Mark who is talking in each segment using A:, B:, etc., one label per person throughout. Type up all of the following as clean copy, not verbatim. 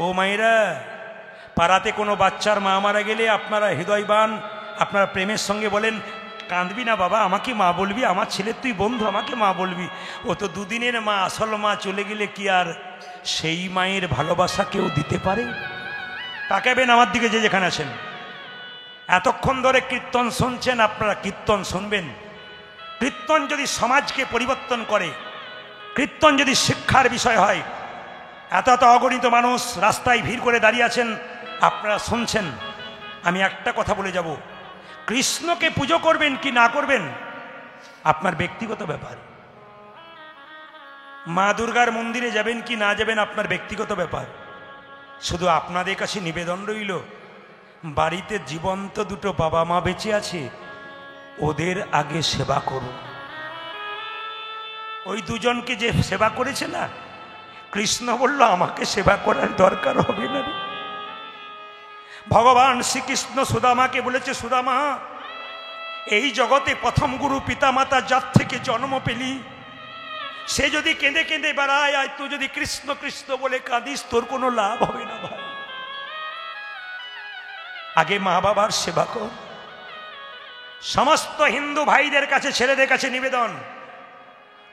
A: ও মায়েরা, পাড়াতে কোনো বাচ্চার মা মারা গেলে আপনারা হৃদয়বান, আপনারা প্রেমের সঙ্গে বলেন, কাঁদবি না বাবা, আমাকে মা বলবি, আমার ছেলের তুই বন্ধু, আমাকে মা বলবি। ও তো দুদিনের মা, আসল মা চলে গেলে কি আর সেই মায়ের ভালোবাসা কেউ দিতে পারে? তাকাবেন আমার দিকে যে যেখানে আছেন। এতক্ষণ ধরে কীর্তন শুনছেন, আপনারা কীর্তন শুনবেন। কীর্তন যদি সমাজকে পরিবর্তন করে, কীর্তন যদি শিক্ষার বিষয় হয়, এত এত অগণিত মানুষ রাস্তায় ভিড় করে দাঁড়িয়ে আছেন, আপনারা শুনছেন। আমি একটা কথা বলে যাব, কৃষ্ণকে পুজো করবেন কি না করবেন আপনার ব্যক্তিগত ব্যাপার। মা দুর্গার মন্দিরে যাবেন কি না যাবেন আপনার ব্যক্তিগত ব্যাপার। শুধু আপনাদের কাছে নিবেদন রইল, বাড়িতে জীবন্ত দুটো বাবা মা বেঁচে আছে, ওদের আগে সেবা করুন। ওই দুজনকে যে সেবা করেছে না, কৃষ্ণ বলল আমাকে সেবা করার দরকার হবে না। ভগবান শ্রীকৃষ্ণ সুদামাকে বলেছে, সুদামা, এই জগতে প্রথম গুরু পিতামাতা যার থেকে জন্ম পেলি, সে যদি কেঁদে কেঁদে বেড়ায়, আর তুই যদি কৃষ্ণ কৃষ্ণ বলে কাঁদিস, তোর কোনো লাভ হবে না ভাই। আগে মা বাবার সেবা কর। সমস্ত হিন্দু ভাইদের কাছে, ছেলেদের কাছে নিবেদন,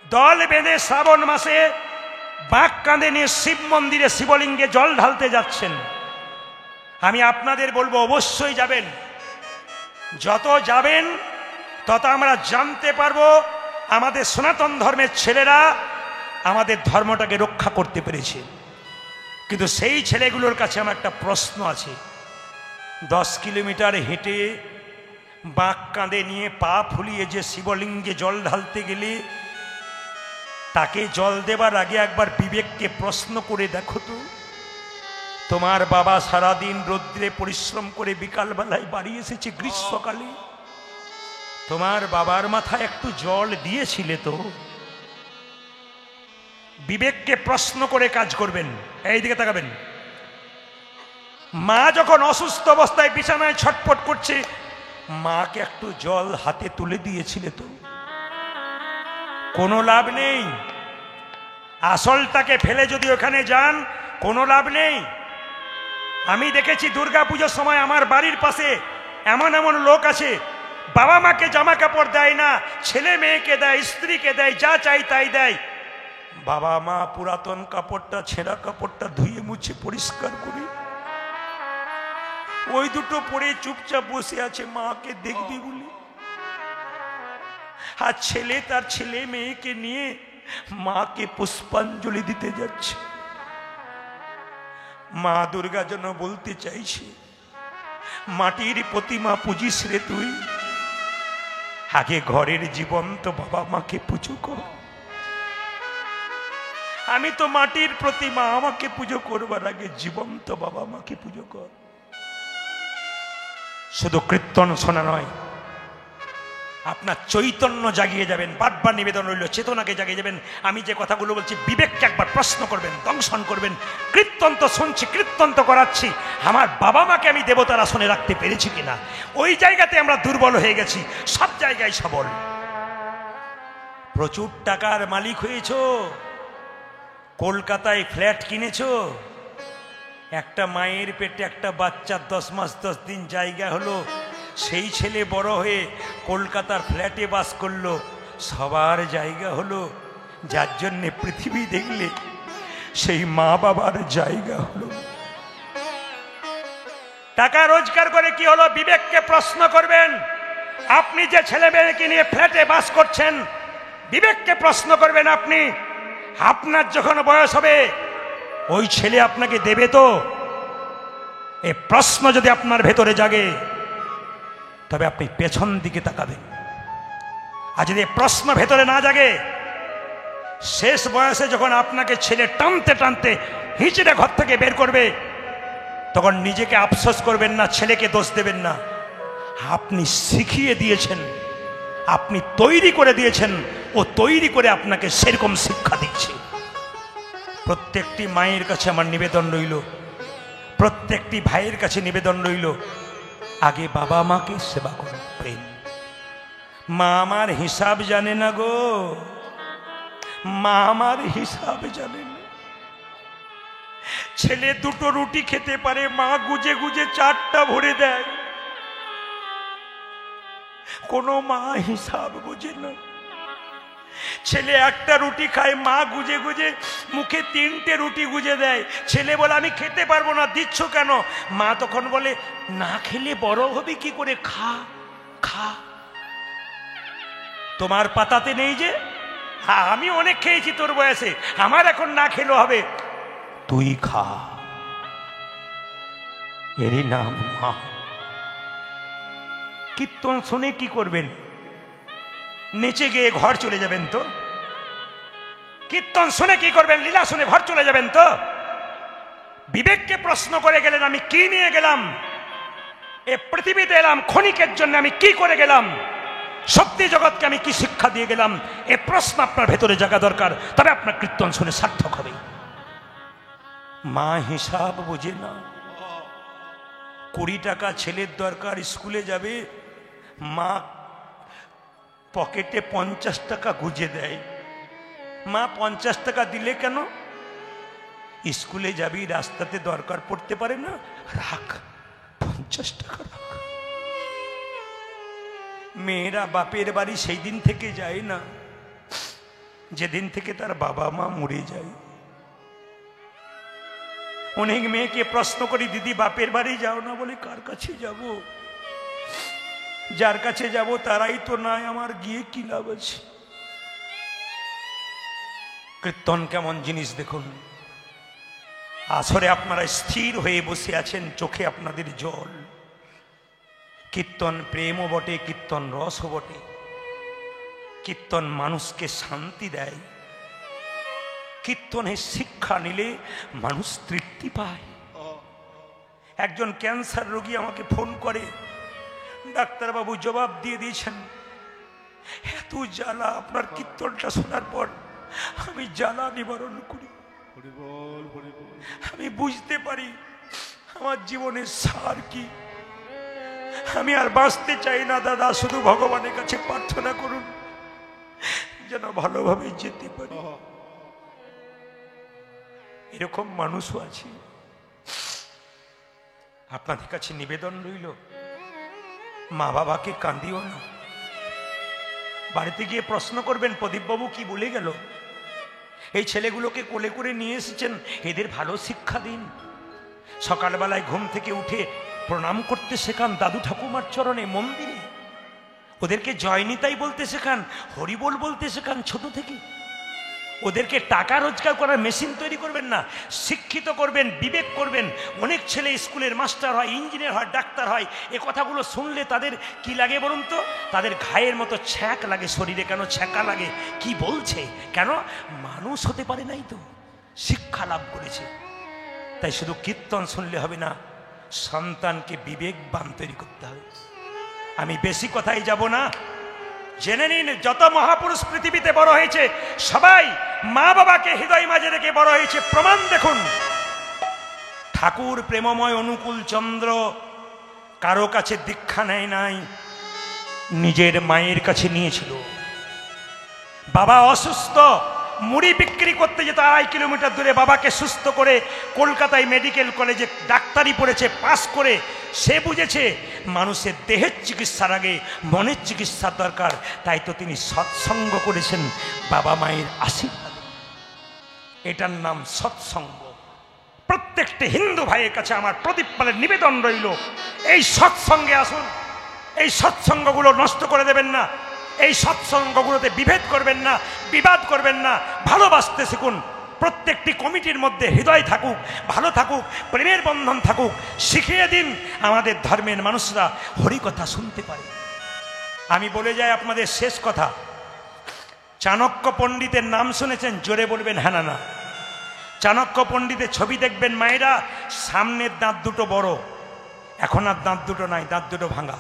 A: দল বেঁধে শ্রাবণ মাসে বাঁক কাঁধে নিয়ে শিব মন্দিরে শিবলিঙ্গে জল ঢালতে যাচ্ছেন। আমি আপনাদের বলবো অবশ্যই যাবেন। যত যাবেন তত আমরা জানতে পারবো আমাদের সনাতন ধর্মের ছেলেরা আমাদের ধর্মটাকে রক্ষা করতে পেরেছে। কিন্তু সেই ছেলেগুলোর কাছে আমার একটা প্রশ্ন আছে, 10 কিলোমিটার হেঁটে বাঁক কাঁধে নিয়ে পা ফুলিয়ে যে শিবলিঙ্গে জল ঢালতে গেলে, তাকে জল দেবার আগে একবার বিবেককে প্রশ্ন করে দেখো তো, তোমার বাবা সারাদিন রৌদ্রে পরিশ্রম করে বিকালবেলায় বাড়ি এসেছে গ্রীষ্মকালে, তোমার বাবার মাথায় একটু জল দিয়েছিলে তো? বিবেককে প্রশ্ন করে কাজ করবেন। এই দিকে তাকাবেন। মা যখন অসুস্থ অবস্থায় বিছানায় ছটফট করছে, মাকে একটু জল হাতে তুলে দিয়েছিলে তো? কোনো লাভ নেই। আসলটাকে ফেলে যদি ওখানে যান, কোনো লাভ নেই। আমি দেখেছি দুর্গা পুজোর সময় আমার বাড়ির পাশে এমন এমন লোক আছে, বাবা মাকে জামা কাপড় দেয় না, ছেলে মেয়েকে দেয়, স্ত্রীকে দেয়, যা চাই তাই দেয়। বাবা মা পুরাতন কাপড়টা, ছেঁড়া কাপড়টা ধুয়ে মুছে পরিষ্কার করে ওই দুটো পরে চুপচাপ বসে আছে মাকে দেখবি বলে। আর ছেলে তার ছেলে মেয়েকে নিয়ে মাকে পুষ্পাঞ্জলি দিতে যাচ্ছে। মা দুর্গা যেন বলতে চাইছে, মাটির প্রতিমা পুজিস রে তুই, আগে ঘরের জীবন্ত বাবা মাকে পুজো কর। আমি তো মাটির প্রতিমা, আমাকে পুজো করবার আগে জীবন্ত বাবা মাকে পুজো কর। শুধু কীর্তন শোনা নয়, আপনার চৈতন্য জাগিয়ে যাবেন। বারবার নিবেদন রইল, চেতনাকে জাগিয়ে যাবেন। আমি যে কথাগুলো বলছি, বিবেককে একবার প্রশ্ন করবেন, দংশন করবেন। কীর্তন তো শুনছি, কীর্তন তো করাচ্ছি, আমার বাবা মাকে আমি দেবতার আসনে রাখতে পেরেছি কিনা? ওই জায়গাতে আমরা দুর্বল হয়ে গেছি, সব জায়গায় সবল। প্রচুর টাকার মালিক হয়েছ, কলকাতায় ফ্ল্যাট কিনেছ, একটা মায়ের পেটে একটা বাচ্চার 10 মাস 10 দিন জায়গা হলো, সেই ছেলে বড় হয়ে কলকাতার ফ্ল্যাটে বাস করলো, সবার জায়গা হলো, যার জন্যে পৃথিবী দেখলে সেই মা বাবার জায়গা হলো। টাকা রোজগার করে কি হলো? বিবেককে প্রশ্ন করবেন। আপনি যে ছেলে মেয়েকে নিয়ে ফ্ল্যাটে বাস করছেন, বিবেককে প্রশ্ন করবেন। আপনি, আপনার যখন বয়স হবে, ওই ছেলে আপনাকে দেবে তো? এই প্রশ্ন যদি আপনার ভেতরে জাগে, তবে আপনি পেছন দিকে তাকাবেন। আর যদি প্রশ্ন ভেতরে না জাগে, শেষ বয়সে যখন আপনাকে ছেলে টানতে টানতে হিঁচড়ে ঘর থেকে বের করবে, তখন নিজেকে আফসোস করবেন না, ছেলেকে দোষ দেবেন না। আপনি শিখিয়ে দিয়েছেন, আপনি তৈরি করে দিয়েছেন, ও তৈরি করে আপনাকে সেরকম শিক্ষা দিচ্ছে। প্রত্যেকটি মায়ের কাছে আমার নিবেদন রইল, প্রত্যেকটি ভাইয়ের কাছে নিবেদন রইল, আগে বাবা মাকে সেবা করো। প্রেম। মা আমার হিসাব জানে না গো, মা আমার হিসাব জানে না। ছেলে দুটো রুটি খেতে পারে, মা গুজে গুজে 4টা ভরে দেয়। কোনো মা হিসাব বুঝে না। ছেলে একটা রুটি খায়, মা গুজে গুজে মুখে 3টে রুটি গুজে দেয়। ছেলে বলে আমি খেতে পারবো না, দিচ্ছ কেন? মা তখন বলে না খেলে বড় হবি কি করে, খা খা। তোমার পাতাতে নেই যে? হ্যাঁ, আমি অনেক খেয়েছি তোর বয়সে, আমার এখন না খেলেও হবে, তুই খা। এরই নাম মা। কীর্তন শুনে কি করবেন? নেচে গিয়ে ঘর চলে যাবেন তো? কীর্তন শুনে কি করবেন? লীলা শুনে ঘর চলে যাবেন তো? বিবেককে প্রশ্ন করে গেলেন আমি কি নিয়ে গেলাম, এ পৃথিবীতে এলাম ক্ষণিকের জন্য, আমি কি করে গেলাম, সত্যি জগৎকে আমি কি শিক্ষা দিয়ে গেলাম, এ প্রশ্ন আপনার ভেতরে জাগা দরকার। তবে আপনার কীর্তন শুনে সার্থক হবে। মা হিসাব বুঝে না। 20 টাকা ছেলের দরকার, স্কুলে যাবে, মা পকেটে 50 টাকা গুজে দেয়। মা 50 টাকা দিলে কেন? স্কুলে যাবি, রাস্তাতে দরকার পড়তে পারে না, রাখ 50 টাকা রাখ। মেয়েরা বাপের বাড়ি সেই দিন থেকে যায় না যেদিন থেকে তার বাবা মা মরে যায়। অনেক মেয়েকে প্রশ্ন করি দিদি বাপের বাড়ি যাও না, বলে কার কাছে যাব? যার কাছে যাব তারাই তো নাই, আমার গিয়ে কি লাভ আছে? কীর্তন কেমন জিনিস দেখুন। আসরে আপনারা স্থির হয়ে বসে আছেন, চোখে আপনাদের জল। কীর্তন প্রেমও বটে, কীর্তন রসও বটে। কীর্তন মানুষকে শান্তি দেয়। কীর্তনের শিক্ষা নিলে মানুষ তৃপ্তি পায়। একজন ক্যান্সার রোগী আমাকে ফোন করে, ডাক্তারবাবু জবাব দিয়ে দিয়েছেন, এত জ্বালা, আপনার কীর্তনটা শোনার পর আমি জ্বালা নিবারণ করি। আমি বুঝতে পারি আমার জীবনের সার কি। আমি আর বাঁচতে চাই না দাদা, শুধু ভগবানের কাছে প্রার্থনা করুন যেন ভালোভাবে যেতে পারি। এরকম মানুষও আছে। আপনাদের কাছে নিবেদন রইল, মা বাবাকে কাঁদিও না। বাড়িতে গিয়ে প্রশ্ন করবেন প্রদীপবাবু কি বলে গেল, এই ছেলেগুলোকে কোলে করে নিয়ে এসেছেন, এদের ভালো শিক্ষা দিন। সকালবেলায় ঘুম থেকে উঠে প্রণাম করতে শেখান দাদু ঠাকুমার চরণে, মন্দিরে। ওদেরকে জয়নিতাই বলতে শেখান, হরিবোল বলতে শেখান ছোট থেকে। ওদেরকে টাকা রোজগার করার মেশিন তৈরি করবেন না, শিক্ষিত করবেন, বিবেক করবেন। অনেক ছেলে স্কুলের মাস্টার হয়, ইঞ্জিনিয়ার হয়, ডাক্তার হয়। এ কথাগুলো শুনলে তাদের কি লাগে বলুন তো? তাদের ঘায়ের মতো ছ্যাঁক লাগে শরীরে। কেন ছ্যাঁকা লাগে? কি বলছে? কেন? মানুষ হতে পারে নাই তো, শিক্ষা লাভ করেছে। তাই শুধু কীর্তন শুনলে হবে না, সন্তানকে বিবেকবান তৈরি করতে হবে। আমি বেশি কথাই যাব না, জেনে নিন যত মহাপুরুষ পৃথিবীতে বড় হয়েছে সবাই মা বাবাকে হৃদয় মাঝে রেখে বড় হয়েছে। প্রমাণ দেখুন, ঠাকুর প্রেমময় অনুকূল চন্দ্র কারো কাছে দীক্ষা নেয় নাই, নিজের মায়ের কাছে নিয়েছিল। বাবা অসুস্থ, মুড়ি বিক্রি করতে যেত 2.5 কিলোমিটার দূরে। বাবাকে সুস্থ করে কলকাতায় মেডিকেল কলেজে ডাক্তারি পড়েছে, পাস করে সে বুঝেছে মানুষের দেহের চিকিৎসার আগে মনের চিকিৎসার দরকার। তাই তো তিনি সৎসঙ্গ করেছেন বাবা মায়ের আশীর্বাদ। এটার নাম সৎসঙ্গ। প্রত্যেকটি হিন্দু ভাইয়ের কাছে আমার প্রদীপ পালের নিবেদন রইল, এই সৎসঙ্গে আসুন। এই সৎসঙ্গগুলো নষ্ট করে দেবেন না, এই সৎসঙ্গগুলোতে বিভেদ করবেন না, বিবাদ করবেন না। ভালোবাসতে শিখুন। প্রত্যেকটি কমিটির মধ্যে হৃদয় থাকুক, ভালো থাকুক, প্রেমের বন্ধন থাকুক। শিখিয়ে দিন আমাদের ধর্মের মানুষরা হরিকথা শুনতে পারে। আমি বলে যাই আপনাদের শেষ কথা, চাণক্য পণ্ডিতের নাম শুনেছেন? জোরে বলবেন হ্যাঁ না না। চাণক্য পণ্ডিতের ছবি দেখবেন মায়েরা, সামনের দাঁত দুটো বড়, এখন আর দাঁত দুটো নাই, দাঁত দুটো ভাঙা।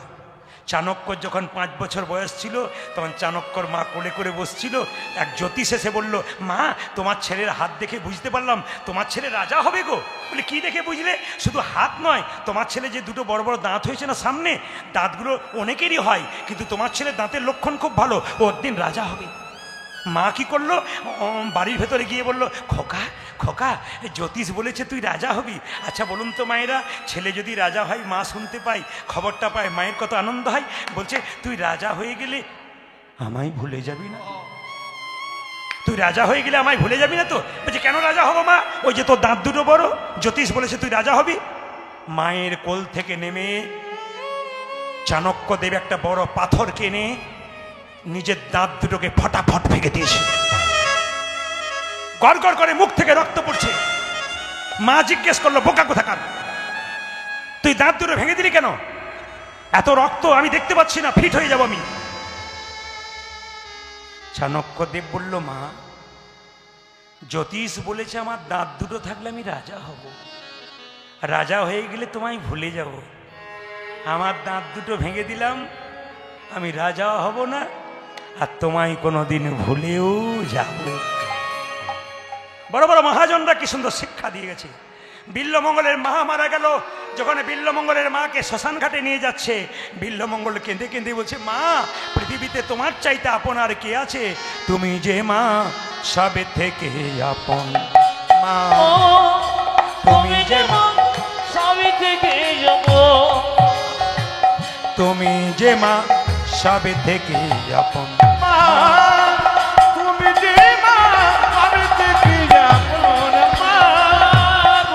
A: চাণক্য যখন 5 বছর বয়স ছিল তখন চাণক্যর মা কোলে করে বসছিল। এক জ্যোতিষ এসে বলল, মা তোমার ছেলের হাত দেখে বুঝতে পারলাম তোমার ছেলে রাজা হবে গো। বলে কি দেখে বুঝলে? শুধু হাত নয়, তোমার ছেলে যে দুটো বড় বড় দাঁত হয়েছে না সামনে, দাঁতগুলো অনেকেরই হয়, কিন্তু তোমার ছেলের দাঁতের লক্ষণ খুব ভালো, ও একদিন রাজা হবে। মা কি করলো, বাড়ির ভেতরে গিয়ে বলল, খোকা খোকা জ্যোতিষ বলেছে তুই রাজা হবি। আচ্ছা বলুন তো মায়েরা, ছেলে যদি রাজা হয়, মা শুনতে পায়, খবরটা পায়, মায়ের কত আনন্দ হয়। বলছে তুই রাজা হয়ে গেলে আমায় ভুলে যাবি না, তুই রাজা হয়ে গেলে আমায় ভুলে যাবি না তো। বলছে কেন রাজা হবো মা? ওই যে তোর দাঁত দুটো বড়, জ্যোতিষ বলেছে তুই রাজা হবি। মায়ের কোল থেকে নেমে চাণক্যদেব একটা বড় পাথর কেনে নিজের দাঁত দুটোকে ফটাফট ভেঙে দিয়েছে। গড়গড় করে মুখ থেকে রক্ত পড়ছে। মা জিজ্ঞেস করলো, বোকা কোথাকার, তুই দাঁত দুটো ভেঙে দিলি কেন? এত রক্ত আমি দেখতে পাচ্ছি না, ফিট হয়ে যাব আমি। চাণক্যদেব বলল, মা জ্যোতিষ বলেছে আমার দাঁত দুটো থাকলে আমি রাজা হব, রাজা হয়ে গেলে তোমায় ভুলে যাব। আমার দাঁত দুটো ভেঙে দিলাম, আমি রাজা হব না, আর তোমায় কোনোদিন ভুলেও যাব। বড় বড় মহাজনরা কি সুন্দর শিক্ষা দিয়ে গেছে। বিল্লমঙ্গলের মা মারা গেল, যখন বিল্লমঙ্গলের মাকে শ্মশান ঘাটে নিয়ে যাচ্ছে, বিল্লমঙ্গল কেঁদে কেঁদে বলছে, মা পৃথিবীতে তোমার চাইতে আপন আর কে আছে? তুমি যে মা সবে থেকে আপন, মা তুমি যে মা সবে থেকে আপন, তুমি যে মা সবে থেকে আপন, মা তুমি যে মা সবে থেকে আপন, মা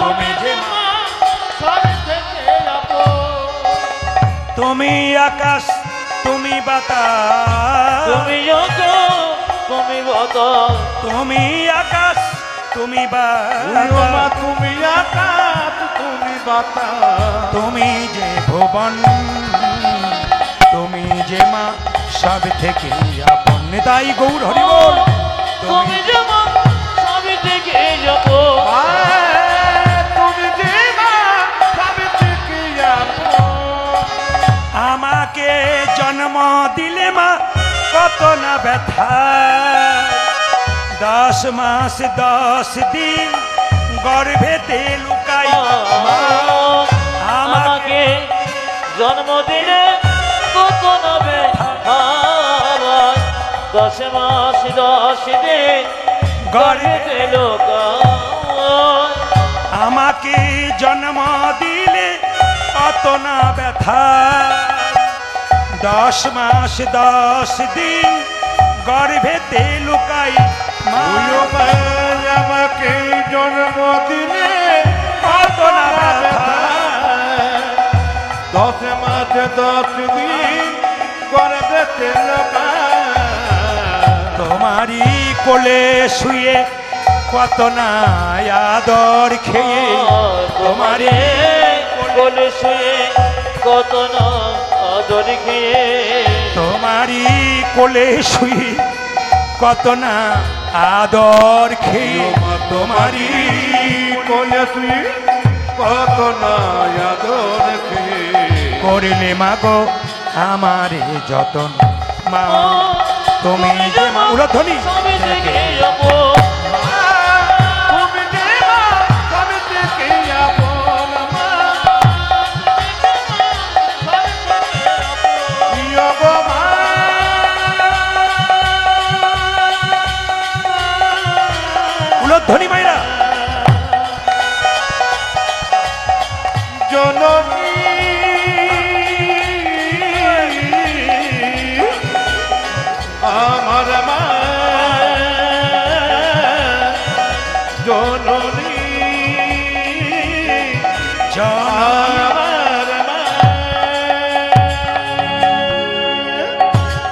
A: তুমি যে মা সবে থেকে আপন। তুমি আকাশ তুমি বাতাস, তুমি তুমি বাতাস, তুমি আকাশ তুমি বাতাস, তুমি আকাশ তুমি বাতাস, তুমি যে ভুবন, তুমি যে মা সব থেকে আপন। তাই গৌর হরি বল, তুমি যে মা সব থেকে আপন, তুমি যে মা সব থেকে আপন। আমাকে জন্ম দিলে মা কত না ব্যথা, 10 মাস 10 দিন গর্ভেতে লুকাই, আমাকে জন্ম দিলে কত না ব্যথা, 10 মাস 10 দিন গর্ভেতে লুকাই, আমাকে জন্ম দিলে কত না ব্যথা, 10 মাস 10 দিন গর্ভেতে লুকাই, আমাকে জন্ম দিলে কত না ব্যথা, 10 মাস 10 দিন গর্ভেতে লুকাই, তোমারই কোলে শুয়ে কত না আদর খেয়ে, তোমারই কোলে শুয়ে কত না আদর খেয়ে, তোমারই কোলে শুয়ে কত না আদর খেয়ে, তোমারই কোলে শুয়ে কত না আদর খেয়ে, করলে মাগো আমারে যতন, মা তুমি যে মা উলধ্বনি ধনী মাইরা জননী আমার মা, জননী আমার মা।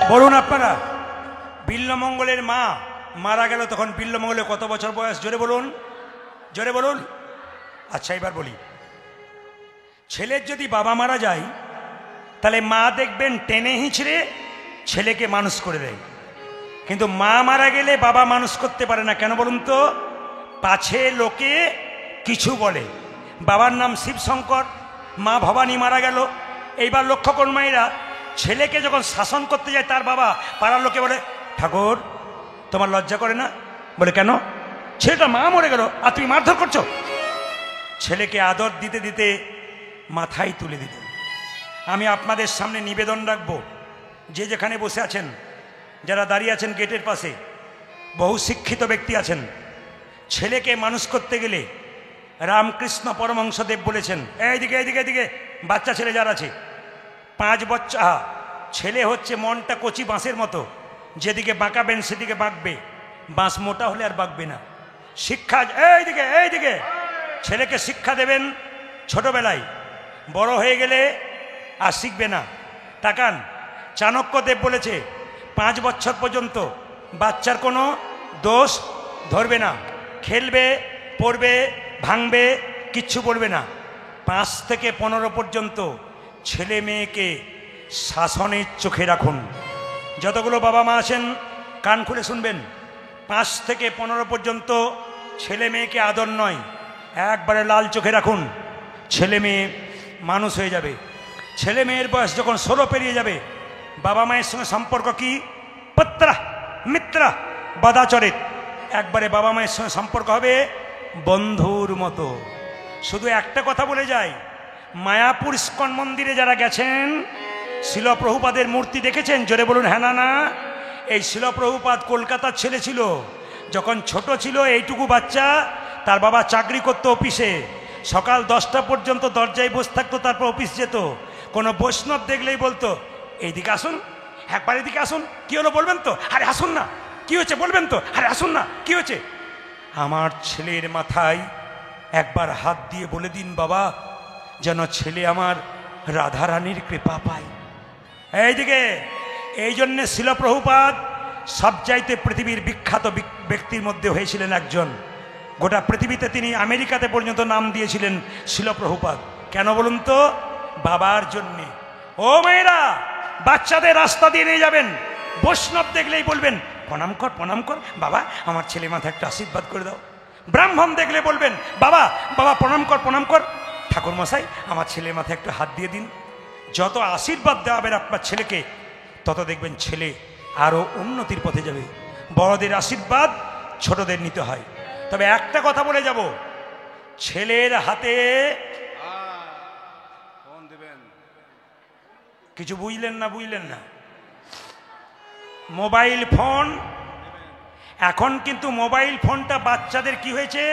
A: বলুন আপনারা, বিল্লমঙ্গলের মা মারা গেল, তখন বিল্লমঙ্গলের কত বছর বয়স? জোরে বলুন, জোরে বলুন। আচ্ছা এবার বলি, ছেলের যদি বাবা মারা যায়, তাহলে মা দেখবেন টেনে হিঁচড়ে ছেলেকে মানুষ করে দেয়, কিন্তু মা মারা গেলে বাবা মানুষ করতে পারে না। কেন বলুন তো? পাছে লোকে কিছু বলে। বাবার নাম শিবশঙ্কর, মা ভবানী মারা গেল। এইবার লক্ষ্য করুন মায়েরা, ছেলেকে যখন শাসন করতে যায় তার বাবা, পাড়ার লোকে বলে, ঠাকুর তোমার লজ্জা করে না? বলে কেন? ছেলেটা মা মরে গেল আর তুমি মারধর করছো। ছেলেকে আদর দিতে দিতে মাথায় তুলে দিল। আমি আপনাদের সামনে নিবেদন রাখবো, যে যেখানে বসে আছেন, যারা দাঁড়িয়ে আছেন গেটের পাশে, বহু শিক্ষিত ব্যক্তি আছেন, ছেলেকে মানুষ করতে গেলে রামকৃষ্ণ পরমহংসদেব বলেছেন, এইদিকে এইদিকে এইদিকে বাচ্চা ছেলে যারা আছে 5 বছর, ছেলে হচ্ছে মনটা কচি বাঁশের মতো, যেদিকে বাঁকাবেন সেদিকে বাঁকবে, বাঁশ মোটা হলে আর বাঁকবে না। শিক্ষা এইদিকে এইদিকে, ছেলেকে শিক্ষা দেবেন ছোটবেলায়, বড় হয়ে গেলে আর শিখবে না। তাকান, চাণক্যদেব বলেছে 5 বছর পর্যন্ত বাচ্চার কোনো দোষ ধরবে না, খেলবে, পড়বে, ভাঙবে, কিচ্ছু পড়বে না। 5 থেকে 15 পর্যন্ত ছেলে মেয়েকে শাসনের চোখে রাখুন। যতগুলো বাবা মা আছেন কান খুলে শুনবেন, 5 থেকে 15 পর্যন্ত ছেলে মেয়েকে আদর নয়, একবারে লাল চোখে রাখুন। ছেলে মেয়ে মানুষ হয়ে যাবে। ছেলে মেয়ের বয়স যখন 16 পেরিয়ে যাবে, বাবা মায়ের সঙ্গে সম্পর্ক কি? পুত্র মিত্র বদাচরিত, একবারে বাবা মায়ের সঙ্গে সম্পর্ক হবে বন্ধুর মতো। শুধু একটা কথা বলে যায়, মায়াপুর ইস্কন মন্দিরে যারা গেছেন শিল প্রভুপাদের মূর্তি দেখেছেন? জোরে বলুন হ্যাঁ না না। এই শিল প্রভুপাদ কলকাতার ছেলে ছিল, যখন ছোট ছিল এইটুকু বাচ্চা, তার বাবা চাকরি করতো অফিসে, সকাল 10টা পর্যন্ত দরজায় বসে থাকতো, তারপর অফিস যেত। কোনো বৈষ্ণব দেখলেই বলতো, এইদিকে আসুন, একবার এদিকে আসুন, কি হলো বলবেন তো? আরে আসুন না, কি হয়েছে বলবেন তো? আরে আসুন না, কি হয়েছে? আমার ছেলের মাথায় একবার হাত দিয়ে বলে দিন বাবা, যেন ছেলে আমার রাধারানীর কৃপা পায়। এইদিকে, এই জন্যে শিল প্রভুপাদ সবচাইতে পৃথিবীর বিখ্যাত ব্যক্তির মধ্যে হয়েছিলেন একজন। গোটা পৃথিবীতে তিনি আমেরিকাতে পর্যন্ত নাম দিয়েছিলেন শিল প্রভুপাদ। কেন বলুন তো? বাবার জন্যে। ও মেয়েরা, বাচ্চাদের রাস্তা দিয়ে নিয়ে যাবেন, বৈষ্ণব দেখলেই বলবেন প্রণাম কর, প্রণাম কর বাবা, আমার ছেলে মাথায় একটা আশীর্বাদ করে দাও। ব্রাহ্মণ দেখলে বলবেন বাবা, বাবা প্রণাম কর, প্রণাম কর। ঠাকুর মশাই, আমার ছেলের মাথায় একটু হাত দিয়ে দিন। যত আশীর্বাদ দেওয়াবেন আপনার ছেলেকে, তত দেখবেন ছেলে আরো উন্নতির পথে যাবে। বড়দের আশীর্বাদ ছোটদের নিতে হয়। তবে একটা কথা বলে যাব, ছেলের হাতে কিছু বুঝলেন না, বুঝলেন না, মোবাইল ফোন। এখন কিন্তু মোবাইল ফোনটা বাচ্চাদের কি হয়েছে,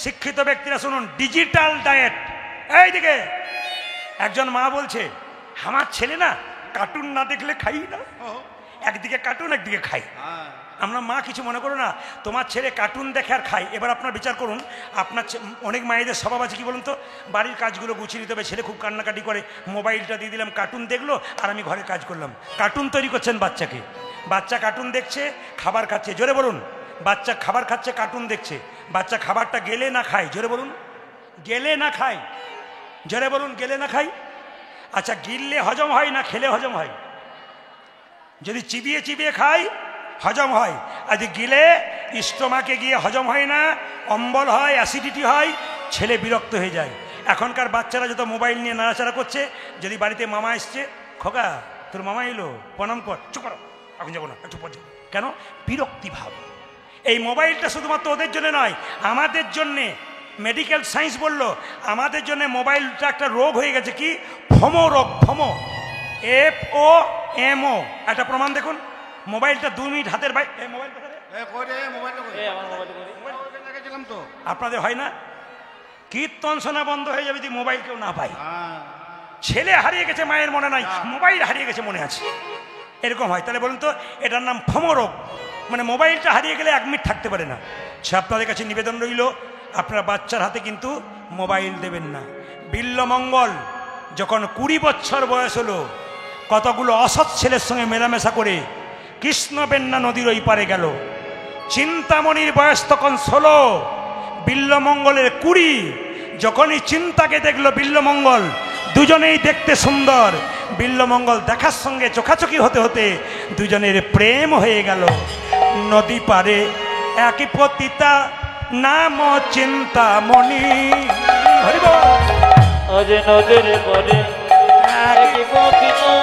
A: শিক্ষিত ব্যক্তিরা শুনুন, ডিজিটাল ডায়েট। এইদিকে একজন মা বলছে, আমার ছেলে না কার্টুন না দেখলে খাই না, একদিকে কার্টুন একদিকে খাই। আমরা মা কিছু মনে করো না, তোমার ছেলে কার্টুন দেখে আর খাই। এবার আপনার বিচার করুন, আপনার অনেক মায়েদের স্বভাব আছে কি বলুন তো, বাড়ির কাজগুলো গুছিয়ে নিতে হবে, ছেলে খুব কান্নাকাটি করে, মোবাইলটা দিয়ে দিলাম, কার্টুন দেখলো আর আমি ঘরে কাজ করলাম। কার্টুন তৈরি করছেন বাচ্চাকে, বাচ্চা কার্টুন দেখছে, খাবার খাচ্ছে। জোরে বলুন, বাচ্চা খাবার খাচ্ছে, কার্টুন দেখছে। বাচ্চা খাবারটা গেলে না খায়? জোরে বলুন, গেলে না খায়? জোরে বলুন, গেলে না খায়? আচ্ছা, গিললে হজম হয় না খেলে হজম হয়? যদি চিবিয়ে চিবিয়ে খায় হজম হয়, আর যদি গিলে স্টোমাকে গিয়ে হজম হয় না, অম্বল হয়, অ্যাসিডিটি হয়, ছেলে বিরক্ত হয়ে যায়। এখনকার বাচ্চারা যত মোবাইল নিয়ে নাড়াচাড়া করছে, যদি বাড়িতে মামা এসছে, খোকা তোর মামা এলো, প্রণাম কর, চুপ করো, এখন যাবো না, একটু পর যাবো। কেন? বিরক্তি ভাব। এই মোবাইলটা শুধুমাত্র ওদের জন্য নয়, আমাদের জন্যে। মেডিকেল সায়েন্স বলল আমাদের জন্য মোবাইলটা একটা রোগ হয়ে গেছে, কি? ফোমো রোগ। FOMO, FOMO। একটা প্রমাণ দেখুন, মোবাইলটা 2 মিনিট হাতের বাইরে। আপনাদের হয় না? কীর্তন শোনা বন্ধ হয়ে যাবে যদি মোবাইল কেউ না পাই। ছেলে হারিয়ে গেছে, মায়ের মনে নাই, মোবাইল হারিয়ে গেছে মনে আছে, এরকম হয়। তাহলে বলুন তো, এটার নাম ফোমো রোগ। মানে মোবাইলটা হারিয়ে গেলে 1 মিনিট থাকতে পারে না। সে আপনাদের কাছে নিবেদন রইল, আপনার বাচ্চার হাতে কিন্তু মোবাইল দেবেন না। বিল্লমঙ্গল যখন 20 বছর বয়স হলো, কতগুলো অসৎ ছেলের সঙ্গে মেলামেশা করে কৃষ্ণবেন্না নদীর ওই পারে গেল। চিন্তামণির বয়স তখন 16, বিল্লমঙ্গলের 20। যখনই চিন্তাকে দেখলো বিল্লমঙ্গল, দুজনেই দেখতে সুন্দর, বিল্লমঙ্গল দেখার সঙ্গে চোখাচোখি হতে হতে দুজনের প্রেম হয়ে গেল। নদী পারে একই পতিতা, নাম চিন্তামণি। হরিব
B: আজ নদীর পারে একই পতিতা,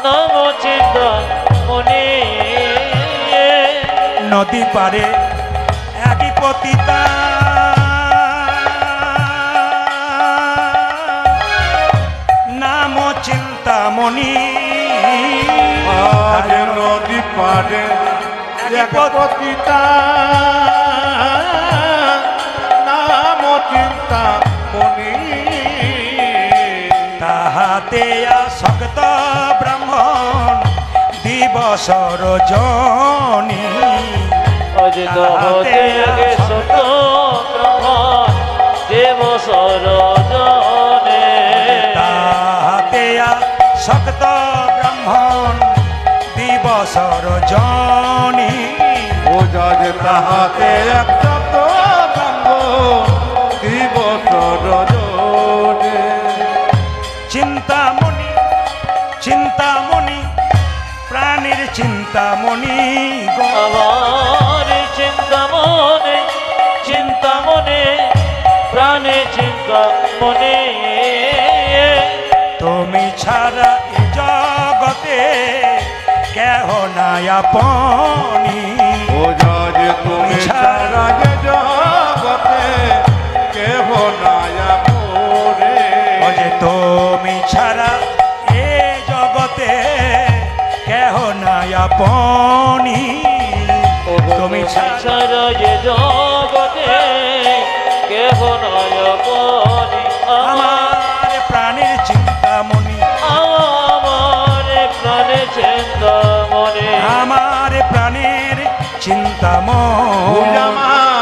B: নাম চিন্তামণি।
A: নদী পারে একই পতিতা, নাম চিন্তামণি।
C: আজ নদী পারে এক পতিতা নাম চিন্তা মনি
A: তাহাতে আসক্ত ব্রাহ্মণ দিবস রজনী
B: অজিত হতে আগে সত ব্রহ্মণ দেব সরজনে
A: তাহাতে আসক্ত ব্রাহ্মণ দিবস রজনী
C: ও যজ তাহাতে এক শব্দ ব্রহ্ম দিবস রজনে
A: চিন্তামণি চিন্তামণি প্রাণীর চিন্তামণি গো
B: আমার চিন্তা মনে প্রাণে চিন্তা মনে
A: তুমি ছাড়া এ জগতে কেহ নাই আপনি
C: ও যজ তুমি ছাড়া যে জগতে কেহ নায়া মোরে
A: ও যে তুমি ছাড়া এ জগতে কেহ নাই আপনি তুমি ছাড়া
B: ছাড়া যে জগতে কেহ নয় পরি
A: আমার প্রাণের চিন্তামণি
B: আমার প্রাণে চিন্তা মনে
A: আমার প্রাণের
C: তুই
A: চিন্তামণি
C: আমার